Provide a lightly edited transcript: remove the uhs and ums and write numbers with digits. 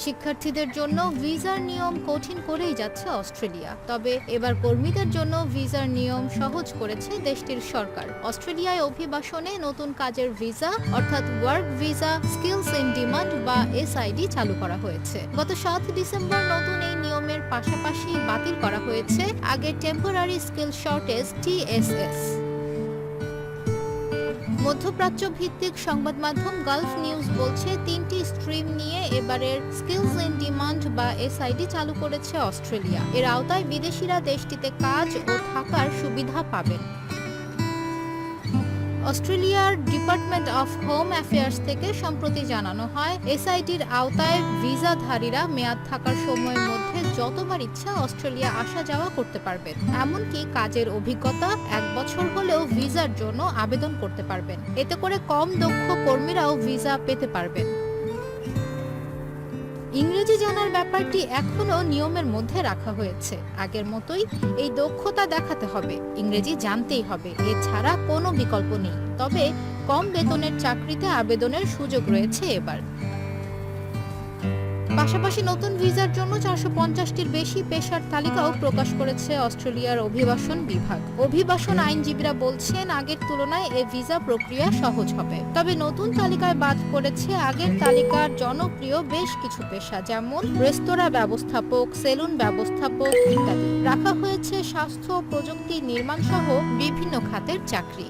শিক্ষার্থীদের জন্য ভিসার নিয়ম কঠিন করেই যাচ্ছে অস্ট্রেলিয়া। তবে এবার কর্মীদের জন্য ভিসার নিয়ম সহজ করেছে দেশটির সরকার। অস্ট্রেলিয়ায় অভিবাসনে নতুন কাজের ভিসা অর্থাৎ work visa skills in demand বা এসআইডি চালু করা হয়েছে। গত 7 ডিসেম্বর নতুন এই নিয়মের পাশাপাশি বাতিল করা হয়েছে আগের টেম্পোরারি স্কিল শর্টেজ টিএসএস। মধ্যপ্রাচ্য ভিত্তিক সংবাদ মাধ্যম গালফ নিউজ বলছে 3টি স্ট্রিম নিয়ে এবারের স্কিলস ইন ডিমান্ড বা এসআইডি চালু করেছে অস্ট্রেলিয়া। এর আওতায় বিদেশিরা দেশটিতে কাজ ও থাকার সুবিধা পাবেন। অস্ট্রেলিয়ার ডিপার্টমেন্ট অফ হোম অ্যাফেয়ার্স থেকে সম্প্রতি জানানো হয় এসআইডির আওতায় ভিসাধারীরা মেয়াদ থাকার সময়ের মধ্যে যতবার ইচ্ছা অস্ট্রেলিয়া আসা যাওয়া করতে পারবেন। এমনকি কাজের অভিজ্ঞতা 1 বছর হলেও ভিসার জন্য আবেদন করতে পারবেন। এতে করে কম দক্ষ কর্মীরাও ভিসা পেতে পারবেন। ইংরেজি জানার ব্যাপারটি এখনো নিয়মের মধ্যে রাখা হয়েছে। আগের মতোই এই দক্ষতা দেখাতে হবে, ইংরেজি জানতেই হবে, এছাড়া কোনো বিকল্প নেই। তবে কম বেতনের চাকরিতে আবেদনের সুযোগ রয়েছে এবার। পাশাপাশি নতুন ভিসার জন্য 450টির বেশি পেশার তালিকাও প্রকাশ করেছে অস্ট্রেলিয়ার অভিবাসন বিভাগ। অভিবাসন আইনজীবীরা বলছেন আগের তুলনায় এই ভিসা প্রক্রিয়া সহজ হবে। তবে নতুন তালিকায় বাদ পড়েছে আগের তালিকার জনপ্রিয় বেশ কিছু পেশা, যেমন রেস্তোরাঁ ব্যবস্থাপক, সেলুন ব্যবস্থাপক ইত্যাদি। রাখা হয়েছে স্বাস্থ্য, প্রযুক্তি, নির্মাণ সহ বিভিন্ন খাতের চাকরি।